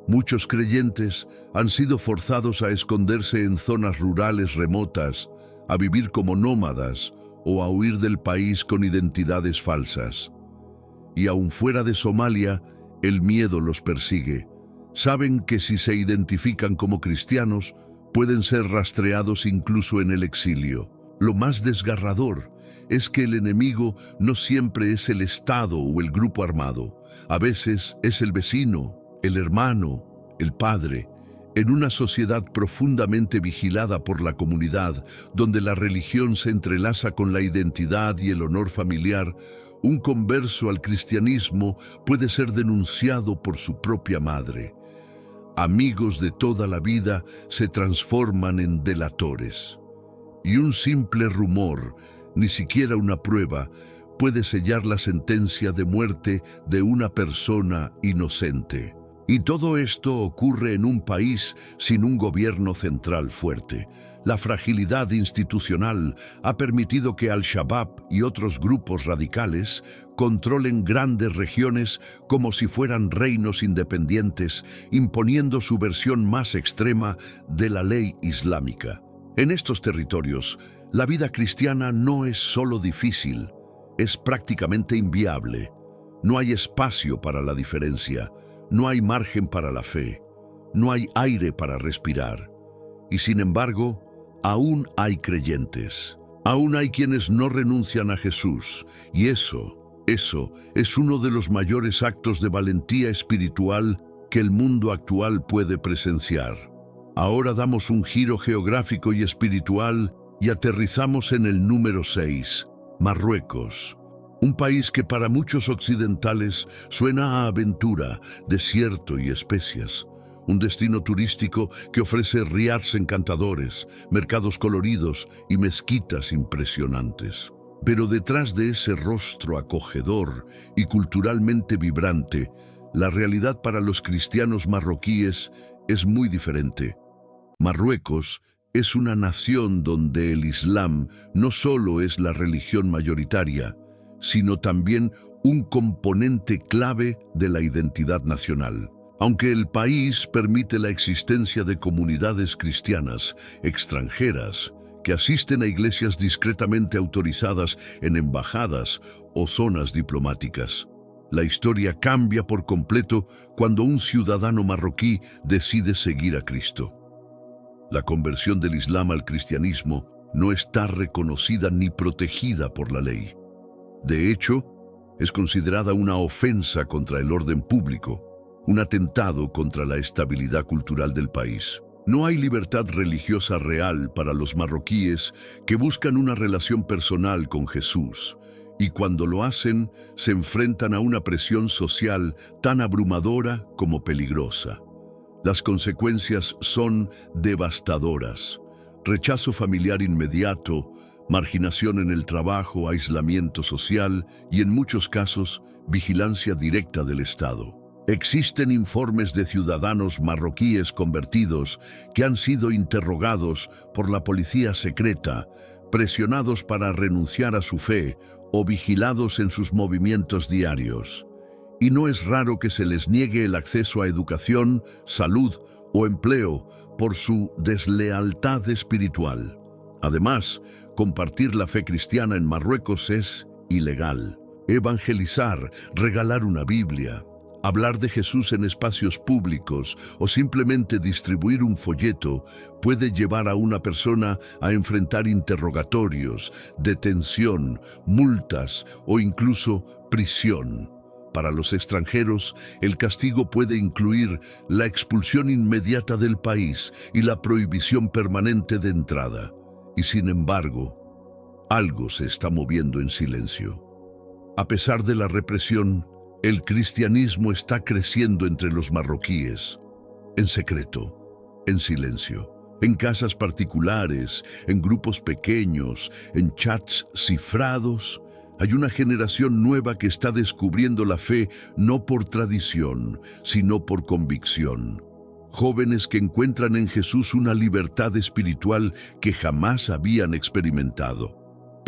Muchos creyentes han sido forzados a esconderse en zonas rurales remotas, a vivir como nómadas o a huir del país con identidades falsas. Y aún fuera de Somalia, el miedo los persigue. Saben que si se identifican como cristianos, pueden ser rastreados incluso en el exilio. Lo más desgarrador es que el enemigo no siempre es el Estado o el grupo armado. A veces es el vecino, el hermano, el padre. En una sociedad profundamente vigilada por la comunidad, donde la religión se entrelaza con la identidad y el honor familiar, un converso al cristianismo puede ser denunciado por su propia madre. Amigos de toda la vida se transforman en delatores. Y un simple rumor, ni siquiera una prueba, puede sellar la sentencia de muerte de una persona inocente. Y todo esto ocurre en un país sin un gobierno central fuerte. La fragilidad institucional ha permitido que Al-Shabaab y otros grupos radicales controlen grandes regiones como si fueran reinos independientes, imponiendo su versión más extrema de la ley islámica. En estos territorios, la vida cristiana no es solo difícil, es prácticamente inviable. No hay espacio para la diferencia. No hay margen para la fe, no hay aire para respirar. Y sin embargo, aún hay creyentes, aún hay quienes no renuncian a Jesús. Y eso es uno de los mayores actos de valentía espiritual que el mundo actual puede presenciar. Ahora damos un giro geográfico y espiritual y aterrizamos en el número 6, Marruecos. Un país que para muchos occidentales suena a aventura, desierto y especias. Un destino turístico que ofrece riads encantadores, mercados coloridos y mezquitas impresionantes. Pero detrás de ese rostro acogedor y culturalmente vibrante, la realidad para los cristianos marroquíes es muy diferente. Marruecos es una nación donde el Islam no solo es la religión mayoritaria, sino también un componente clave de la identidad nacional. Aunque el país permite la existencia de comunidades cristianas extranjeras que asisten a iglesias discretamente autorizadas en embajadas o zonas diplomáticas, la historia cambia por completo cuando un ciudadano marroquí decide seguir a Cristo. La conversión del Islam al cristianismo no está reconocida ni protegida por la ley. De hecho, es considerada una ofensa contra el orden público, un atentado contra la estabilidad cultural del país. No hay libertad religiosa real para los marroquíes que buscan una relación personal con Jesús, y cuando lo hacen, se enfrentan a una presión social tan abrumadora como peligrosa. Las consecuencias son devastadoras: rechazo familiar inmediato, marginación en el trabajo, aislamiento social y, en muchos casos, vigilancia directa del Estado. Existen informes de ciudadanos marroquíes convertidos que han sido interrogados por la policía secreta, presionados para renunciar a su fe o vigilados en sus movimientos diarios. Y no es raro que se les niegue el acceso a educación, salud o empleo por su deslealtad espiritual. Además, compartir la fe cristiana en Marruecos es ilegal. Evangelizar, regalar una Biblia, Hablar de Jesús en espacios públicos o simplemente distribuir un folleto puede llevar a una persona a enfrentar interrogatorios, detención, multas o incluso prisión. Para los extranjeros, el castigo puede incluir la expulsión inmediata del país y la prohibición permanente de entrada. Y sin embargo, algo se está moviendo en silencio. A pesar de la represión, el cristianismo está creciendo entre los marroquíes, en secreto, en silencio, en casas particulares, en grupos pequeños, en chats cifrados. Hay una generación nueva que está descubriendo la fe no por tradición, sino por convicción. Jóvenes que encuentran en Jesús una libertad espiritual que jamás habían experimentado.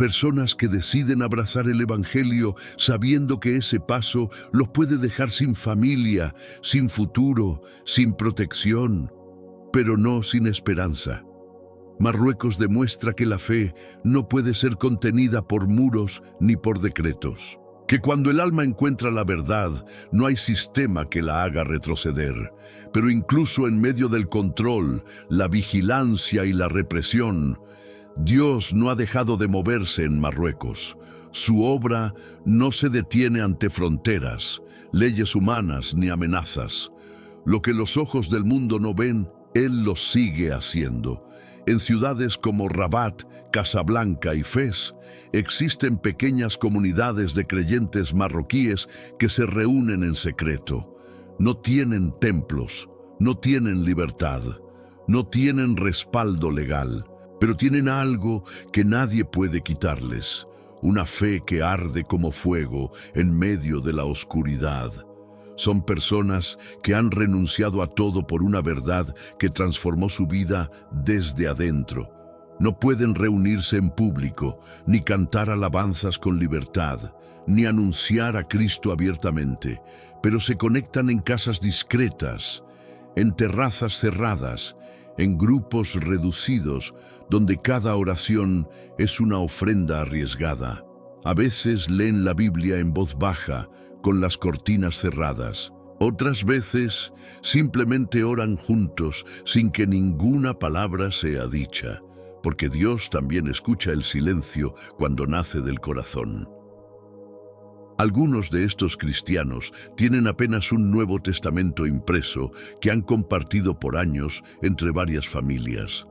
Personas que deciden abrazar el Evangelio sabiendo que ese paso los puede dejar sin familia, sin futuro, sin protección, pero no sin esperanza. Marruecos demuestra que la fe no puede ser contenida por muros ni por decretos. Que cuando el alma encuentra la verdad, no hay sistema que la haga retroceder. Pero incluso en medio del control, la vigilancia y la represión, Dios no ha dejado de moverse en Marruecos. Su obra no se detiene ante fronteras, leyes humanas ni amenazas. Lo que los ojos del mundo no ven, Él lo sigue haciendo. En ciudades como Rabat, Casablanca y Fez, existen pequeñas comunidades de creyentes marroquíes que se reúnen en secreto. No tienen templos, no tienen libertad, no tienen respaldo legal, pero tienen algo que nadie puede quitarles, una fe que arde como fuego en medio de la oscuridad. Son personas que han renunciado a todo por una verdad que transformó su vida desde adentro. No pueden reunirse en público, ni cantar alabanzas con libertad, ni anunciar a Cristo abiertamente, pero se conectan en casas discretas, en terrazas cerradas, en grupos reducidos, donde cada oración es una ofrenda arriesgada. A veces leen la Biblia en voz baja, con las cortinas cerradas. Otras veces simplemente oran juntos, sin que ninguna palabra sea dicha, porque Dios también escucha el silencio cuando nace del corazón. Algunos de estos cristianos tienen apenas un Nuevo Testamento impreso que han compartido por años entre varias familias.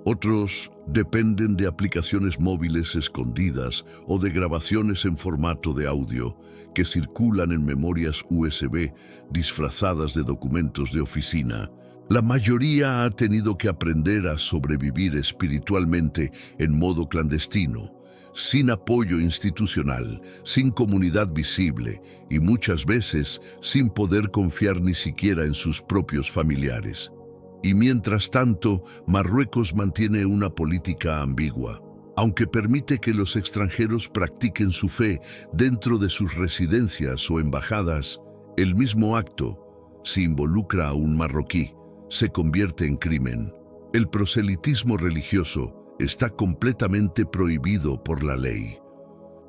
Otros dependen de aplicaciones móviles escondidas o de grabaciones en formato de audio que circulan en memorias USB disfrazadas de documentos de oficina. La mayoría ha tenido que aprender a sobrevivir espiritualmente en modo clandestino, sin apoyo institucional, sin comunidad visible y muchas veces sin poder confiar ni siquiera en sus propios familiares. Y mientras tanto, Marruecos mantiene una política ambigua. Aunque permite que los extranjeros practiquen su fe dentro de sus residencias o embajadas, el mismo acto, si involucra a un marroquí, se convierte en crimen. El proselitismo religioso está completamente prohibido por la ley.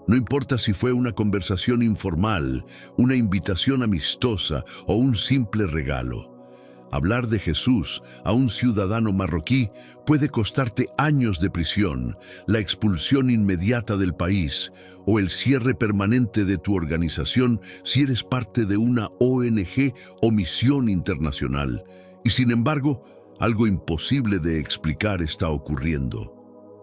No importa si fue una conversación informal, una invitación amistosa o un simple regalo. Hablar de Jesús a un ciudadano marroquí puede costarte años de prisión, la expulsión inmediata del país o el cierre permanente de tu organización si eres parte de una ONG o misión internacional. Y sin embargo, algo imposible de explicar está ocurriendo.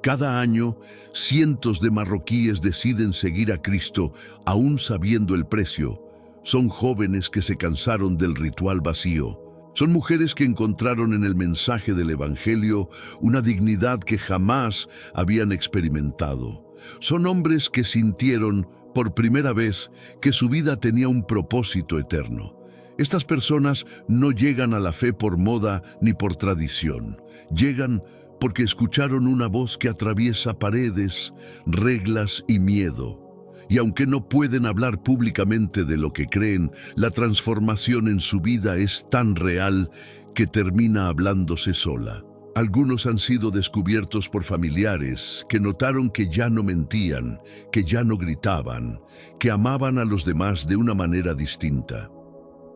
Cada año, cientos de marroquíes deciden seguir a Cristo aún sabiendo el precio. Son jóvenes que se cansaron del ritual vacío. Son mujeres que encontraron en el mensaje del Evangelio una dignidad que jamás habían experimentado. Son hombres que sintieron por primera vez que su vida tenía un propósito eterno. Estas personas no llegan a la fe por moda ni por tradición. Llegan porque escucharon una voz que atraviesa paredes, reglas y miedo. Y aunque no pueden hablar públicamente de lo que creen, la transformación en su vida es tan real que termina hablándose sola. Algunos han sido descubiertos por familiares que notaron que ya no mentían, que ya no gritaban, que amaban a los demás de una manera distinta.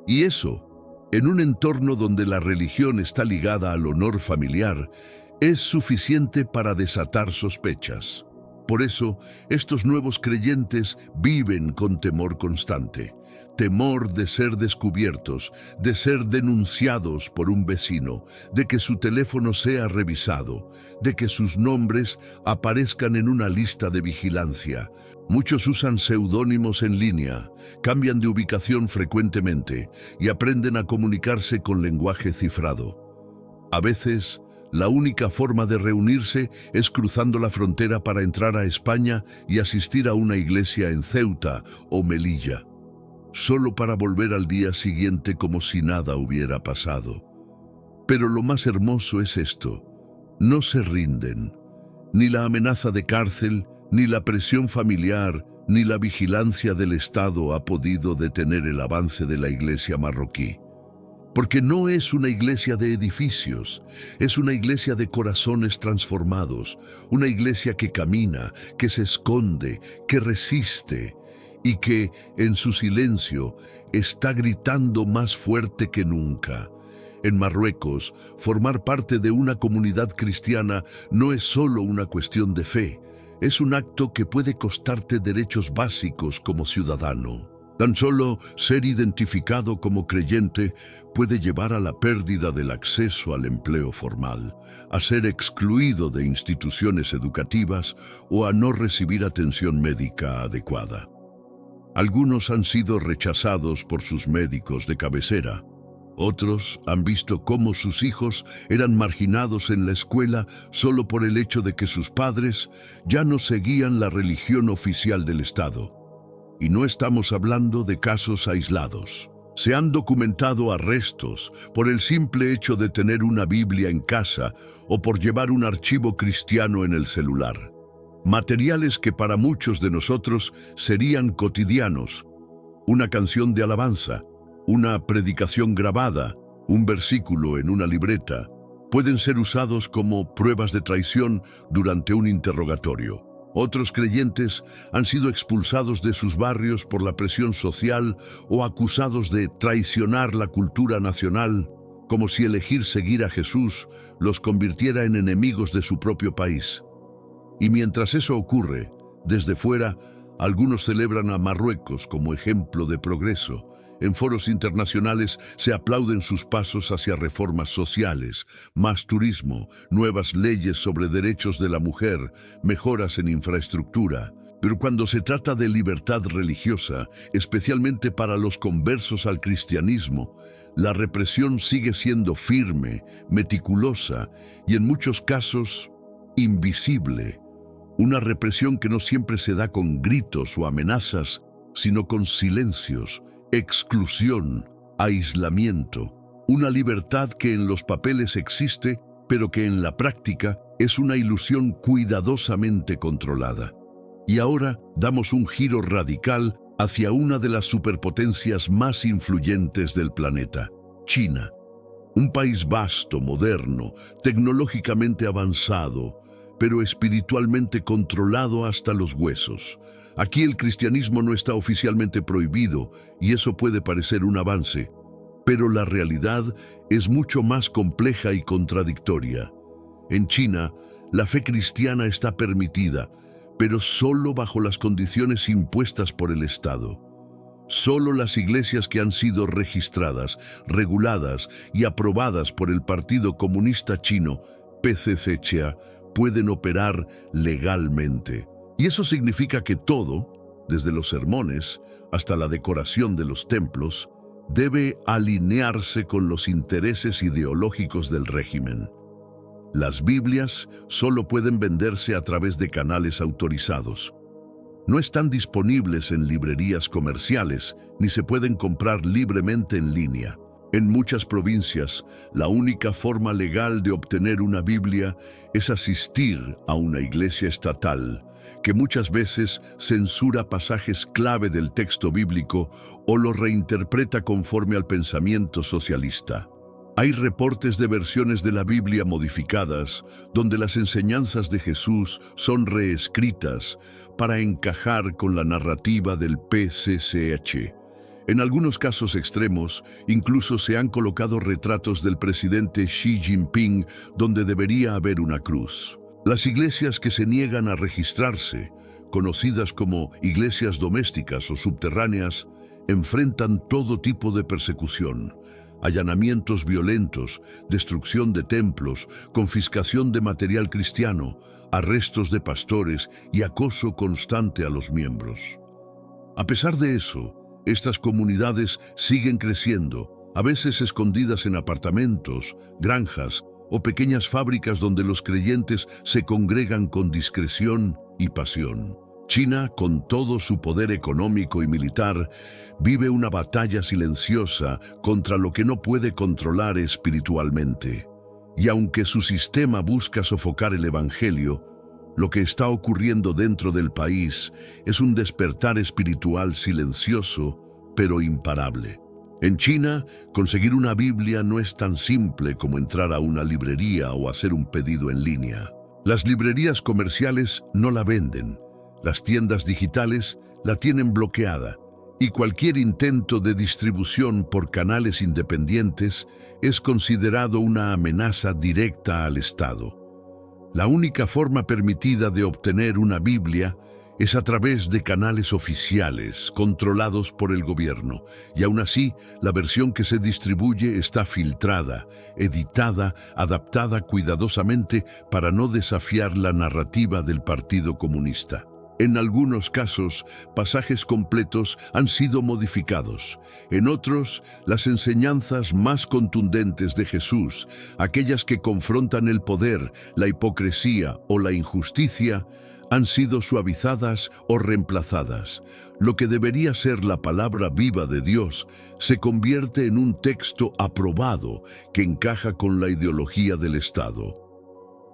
Y eso, en un entorno donde la religión está ligada al honor familiar, es suficiente para desatar sospechas. Por eso, estos nuevos creyentes viven con temor constante. Temor de ser descubiertos, de ser denunciados por un vecino, de que su teléfono sea revisado, de que sus nombres aparezcan en una lista de vigilancia. Muchos usan seudónimos en línea, cambian de ubicación frecuentemente y aprenden a comunicarse con lenguaje cifrado. A veces, la única forma de reunirse es cruzando la frontera para entrar a España y asistir a una iglesia en Ceuta o Melilla, solo para volver al día siguiente como si nada hubiera pasado. Pero lo más hermoso es esto: no se rinden. Ni la amenaza de cárcel, ni la presión familiar, ni la vigilancia del Estado ha podido detener el avance de la iglesia marroquí. Porque no es una iglesia de edificios, es una iglesia de corazones transformados, una iglesia que camina, que se esconde, que resiste y que, en su silencio, está gritando más fuerte que nunca. En Marruecos, formar parte de una comunidad cristiana no es solo una cuestión de fe, es un acto que puede costarte derechos básicos como ciudadano. Tan solo ser identificado como creyente puede llevar a la pérdida del acceso al empleo formal, a ser excluido de instituciones educativas o a no recibir atención médica adecuada. Algunos han sido rechazados por sus médicos de cabecera. Otros han visto cómo sus hijos eran marginados en la escuela solo por el hecho de que sus padres ya no seguían la religión oficial del Estado. Y no estamos hablando de casos aislados. Se han documentado arrestos por el simple hecho de tener una Biblia en casa o por llevar un archivo cristiano en el celular. Materiales que para muchos de nosotros serían cotidianos. Una canción de alabanza, una predicación grabada, un versículo en una libreta, pueden ser usados como pruebas de traición durante un interrogatorio. Otros creyentes han sido expulsados de sus barrios por la presión social o acusados de traicionar la cultura nacional, como si elegir seguir a Jesús los convirtiera en enemigos de su propio país. Y mientras eso ocurre, desde fuera, algunos celebran a Marruecos como ejemplo de progreso. En foros internacionales se aplauden sus pasos hacia reformas sociales, más turismo, nuevas leyes sobre derechos de la mujer, mejoras en infraestructura. Pero cuando se trata de libertad religiosa, especialmente para los conversos al cristianismo, la represión sigue siendo firme, meticulosa y en muchos casos invisible. Una represión que no siempre se da con gritos o amenazas, sino con silencios, exclusión, aislamiento, una libertad que en los papeles existe, pero que en la práctica es una ilusión cuidadosamente controlada. Y ahora damos un giro radical hacia una de las superpotencias más influyentes del planeta, China. Un país vasto, moderno, tecnológicamente avanzado, pero espiritualmente controlado hasta los huesos. Aquí el cristianismo no está oficialmente prohibido y eso puede parecer un avance, pero la realidad es mucho más compleja y contradictoria. En China, la fe cristiana está permitida, pero solo bajo las condiciones impuestas por el Estado. Solo las iglesias que han sido registradas, reguladas y aprobadas por el Partido Comunista Chino, PCCChina, pueden operar legalmente. Y eso significa que todo, desde los sermones hasta la decoración de los templos, debe alinearse con los intereses ideológicos del régimen. Las Biblias solo pueden venderse a través de canales autorizados. No están disponibles en librerías comerciales ni se pueden comprar libremente en línea. En muchas provincias, la única forma legal de obtener una Biblia es asistir a una iglesia estatal, que muchas veces censura pasajes clave del texto bíblico o los reinterpreta conforme al pensamiento socialista. Hay reportes de versiones de la Biblia modificadas, donde las enseñanzas de Jesús son reescritas para encajar con la narrativa del PCCH. En algunos casos extremos, incluso se han colocado retratos del presidente Xi Jinping donde debería haber una cruz. Las iglesias que se niegan a registrarse, conocidas como iglesias domésticas o subterráneas, enfrentan todo tipo de persecución, allanamientos violentos, destrucción de templos, confiscación de material cristiano, arrestos de pastores y acoso constante a los miembros. A pesar de eso, estas comunidades siguen creciendo, a veces escondidas en apartamentos, granjas o pequeñas fábricas donde los creyentes se congregan con discreción y pasión. China, con todo su poder económico y militar, vive una batalla silenciosa contra lo que no puede controlar espiritualmente. Y aunque su sistema busca sofocar el Evangelio, lo que está ocurriendo dentro del país es un despertar espiritual silencioso, pero imparable. En China, conseguir una Biblia no es tan simple como entrar a una librería o hacer un pedido en línea. Las librerías comerciales no la venden, las tiendas digitales la tienen bloqueada, y cualquier intento de distribución por canales independientes es considerado una amenaza directa al Estado. La única forma permitida de obtener una Biblia es a través de canales oficiales controlados por el gobierno, y aún así, la versión que se distribuye está filtrada, editada, adaptada cuidadosamente para no desafiar la narrativa del Partido Comunista. En algunos casos, pasajes completos han sido modificados. En otros, las enseñanzas más contundentes de Jesús, aquellas que confrontan el poder, la hipocresía o la injusticia, han sido suavizadas o reemplazadas. Lo que debería ser la palabra viva de Dios se convierte en un texto aprobado que encaja con la ideología del Estado.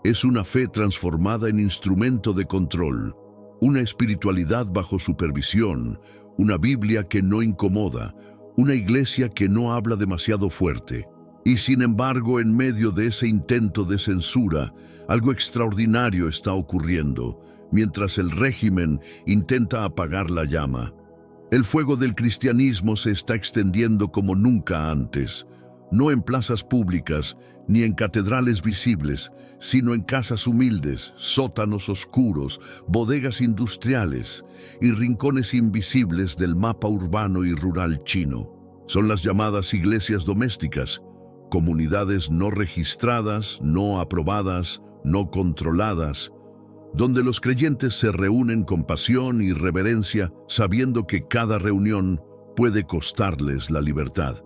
Es una fe transformada en instrumento de control, una espiritualidad bajo supervisión, una Biblia que no incomoda, una iglesia que no habla demasiado fuerte. Y sin embargo, en medio de ese intento de censura, algo extraordinario está ocurriendo, mientras el régimen intenta apagar la llama. El fuego del cristianismo se está extendiendo como nunca antes, no en plazas públicas ni en catedrales visibles, sino en casas humildes, sótanos oscuros, bodegas industriales y rincones invisibles del mapa urbano y rural chino. Son las llamadas iglesias domésticas, comunidades no registradas, no aprobadas, no controladas, donde los creyentes se reúnen con pasión y reverencia, sabiendo que cada reunión puede costarles la libertad.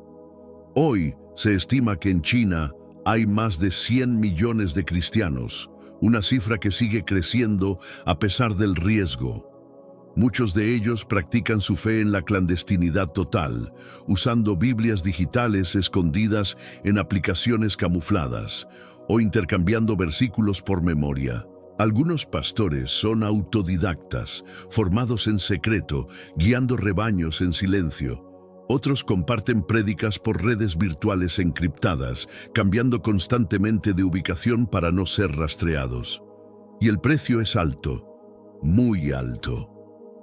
Hoy se estima que en China hay más de 100 millones de cristianos, una cifra que sigue creciendo a pesar del riesgo. Muchos de ellos practican su fe en la clandestinidad total, usando Biblias digitales escondidas en aplicaciones camufladas o intercambiando versículos por memoria. Algunos pastores son autodidactas, formados en secreto, guiando rebaños en silencio. Otros comparten prédicas por redes virtuales encriptadas, cambiando constantemente de ubicación para no ser rastreados. Y el precio es alto, muy alto.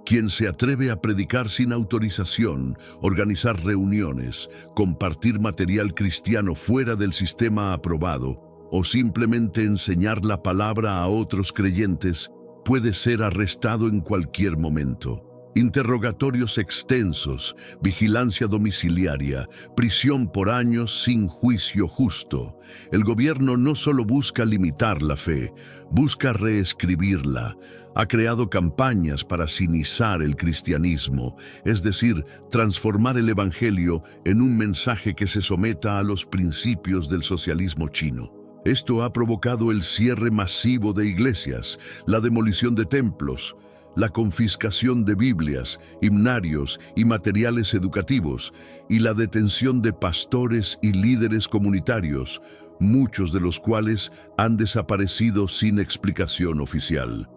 Quien se atreve a predicar sin autorización, organizar reuniones, compartir material cristiano fuera del sistema aprobado o simplemente enseñar la palabra a otros creyentes puede ser arrestado en cualquier momento. Interrogatorios extensos, vigilancia domiciliaria, prisión por años sin juicio justo. El gobierno no solo busca limitar la fe, busca reescribirla. Ha creado campañas para cinizar el cristianismo, es decir, transformar el evangelio en un mensaje que se someta a los principios del socialismo chino. Esto ha provocado el cierre masivo de iglesias, la demolición de templos, la confiscación de Biblias, himnarios y materiales educativos, y la detención de pastores y líderes comunitarios, muchos de los cuales han desaparecido sin explicación oficial.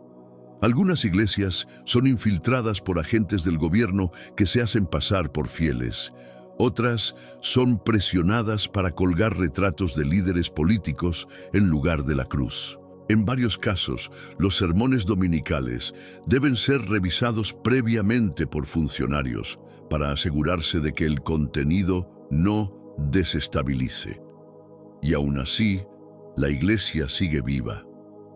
Algunas iglesias son infiltradas por agentes del gobierno que se hacen pasar por fieles. Otras son presionadas para colgar retratos de líderes políticos en lugar de la cruz. En varios casos, los sermones dominicales deben ser revisados previamente por funcionarios, para asegurarse de que el contenido no desestabilice. Y aún así, la Iglesia sigue viva,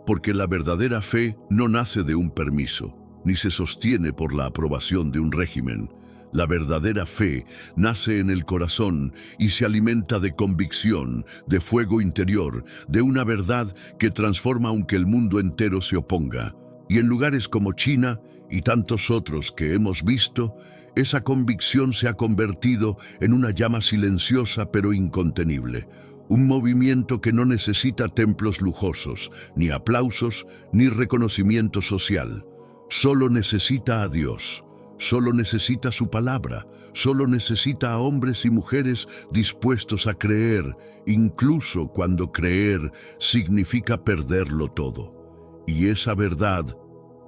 porque la verdadera fe no nace de un permiso, ni se sostiene por la aprobación de un régimen. La verdadera fe nace en el corazón y se alimenta de convicción, de fuego interior, de una verdad que transforma aunque el mundo entero se oponga. Y en lugares como China y tantos otros que hemos visto, esa convicción se ha convertido en una llama silenciosa pero incontenible. Un movimiento que no necesita templos lujosos, ni aplausos, ni reconocimiento social. Solo necesita a Dios, solo necesita su palabra, solo necesita a hombres y mujeres dispuestos a creer, incluso cuando creer significa perderlo todo. Y esa verdad,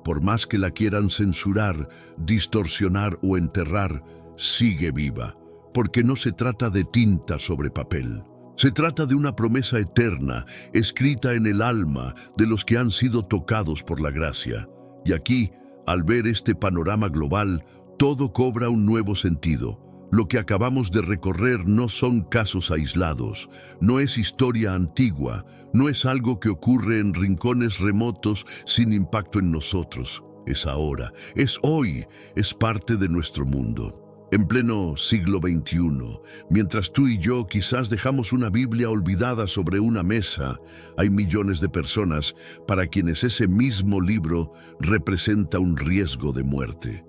por más que la quieran censurar, distorsionar o enterrar, sigue viva, porque no se trata de tinta sobre papel. Se trata de una promesa eterna, escrita en el alma de los que han sido tocados por la gracia. Y aquí, al ver este panorama global, todo cobra un nuevo sentido. Lo que acabamos de recorrer no son casos aislados, no es historia antigua, no es algo que ocurre en rincones remotos sin impacto en nosotros. Es ahora, es hoy, es parte de nuestro mundo. En pleno siglo XXI, mientras tú y yo quizás dejamos una Biblia olvidada sobre una mesa, hay millones de personas para quienes ese mismo libro representa un riesgo de muerte.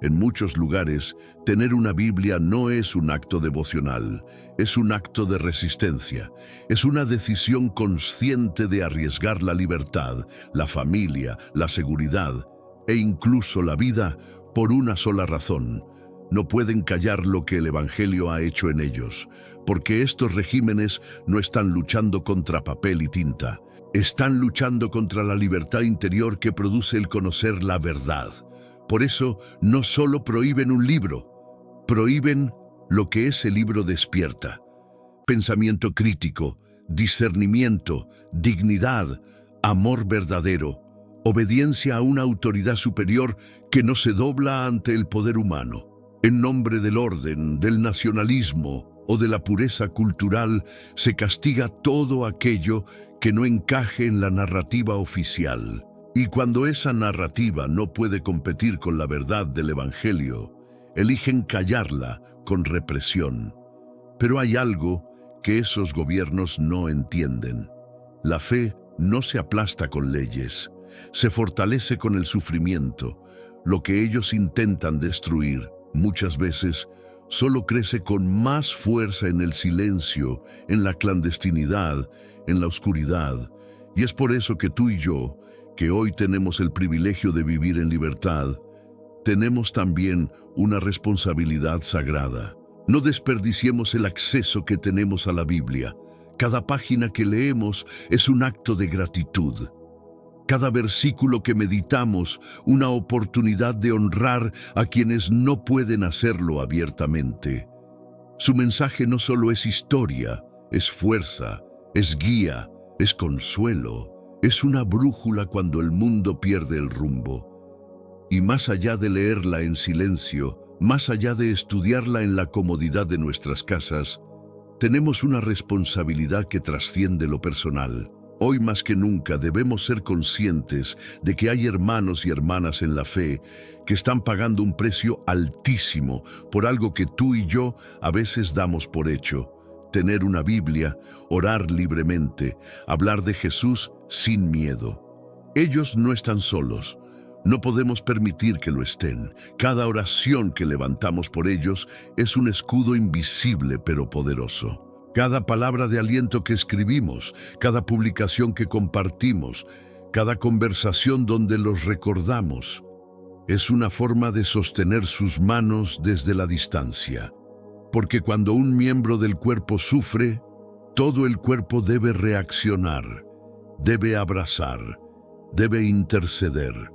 En muchos lugares, tener una Biblia no es un acto devocional, es un acto de resistencia, es una decisión consciente de arriesgar la libertad, la familia, la seguridad e incluso la vida por una sola razón. No pueden callar lo que el Evangelio ha hecho en ellos, porque estos regímenes no están luchando contra papel y tinta, están luchando contra la libertad interior que produce el conocer la verdad. Por eso, no solo prohíben un libro, prohíben lo que ese libro despierta. Pensamiento crítico, discernimiento, dignidad, amor verdadero, obediencia a una autoridad superior que no se dobla ante el poder humano. En nombre del orden, del nacionalismo o de la pureza cultural, se castiga todo aquello que no encaje en la narrativa oficial. Y cuando esa narrativa no puede competir con la verdad del Evangelio, eligen callarla con represión. Pero hay algo que esos gobiernos no entienden. La fe no se aplasta con leyes, se fortalece con el sufrimiento. Lo que ellos intentan destruir, muchas veces, solo crece con más fuerza en el silencio, en la clandestinidad, en la oscuridad. Y es por eso que tú y yo, que hoy tenemos el privilegio de vivir en libertad, tenemos también una responsabilidad sagrada. No desperdiciemos el acceso que tenemos a la Biblia. Cada página que leemos es un acto de gratitud. Cada versículo que meditamos, una oportunidad de honrar a quienes no pueden hacerlo abiertamente. Su mensaje no solo es historia, es fuerza, es guía, es consuelo, es una brújula cuando el mundo pierde el rumbo. Y más allá de leerla en silencio, más allá de estudiarla en la comodidad de nuestras casas, tenemos una responsabilidad que trasciende lo personal. Hoy más que nunca debemos ser conscientes de que hay hermanos y hermanas en la fe que están pagando un precio altísimo por algo que tú y yo a veces damos por hecho. Tener una Biblia, orar libremente, hablar de Jesús sin miedo. Ellos no están solos. No podemos permitir que lo estén. Cada oración que levantamos por ellos es un escudo invisible pero poderoso. Cada palabra de aliento que escribimos, cada publicación que compartimos, cada conversación donde los recordamos, es una forma de sostener sus manos desde la distancia. Porque cuando un miembro del cuerpo sufre, todo el cuerpo debe reaccionar, debe abrazar, debe interceder.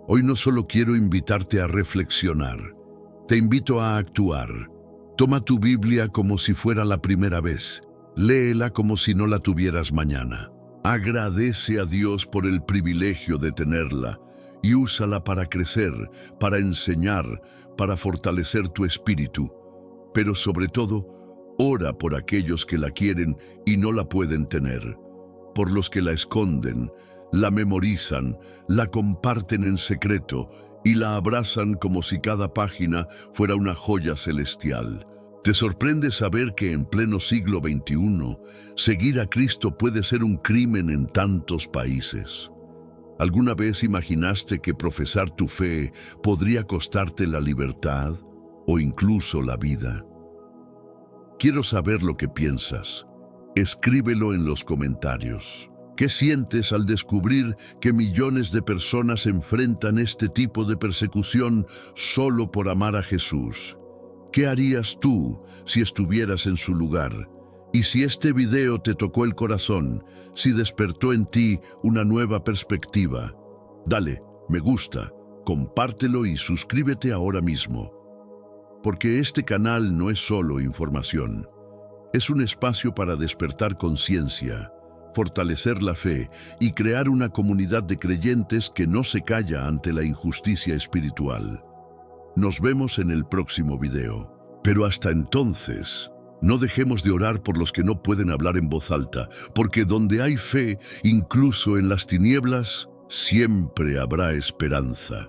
Hoy no solo quiero invitarte a reflexionar, te invito a actuar. Toma tu Biblia como si fuera la primera vez. Léela como si no la tuvieras mañana. Agradece a Dios por el privilegio de tenerla y úsala para crecer, para enseñar, para fortalecer tu espíritu. Pero sobre todo, ora por aquellos que la quieren y no la pueden tener, por los que la esconden, la memorizan, la comparten en secreto y la abrazan como si cada página fuera una joya celestial. ¿Te sorprende saber que en pleno siglo XXI, seguir a Cristo puede ser un crimen en tantos países? ¿Alguna vez imaginaste que profesar tu fe podría costarte la libertad o incluso la vida? Quiero saber lo que piensas. Escríbelo en los comentarios. ¿Qué sientes al descubrir que millones de personas enfrentan este tipo de persecución solo por amar a Jesús? ¿Qué harías tú si estuvieras en su lugar? Y si este video te tocó el corazón, si despertó en ti una nueva perspectiva, dale me gusta, compártelo y suscríbete ahora mismo. Porque este canal no es solo información, es un espacio para despertar conciencia, fortalecer la fe y crear una comunidad de creyentes que no se calla ante la injusticia espiritual. Nos vemos en el próximo video. Pero hasta entonces, no dejemos de orar por los que no pueden hablar en voz alta, porque donde hay fe, incluso en las tinieblas, siempre habrá esperanza.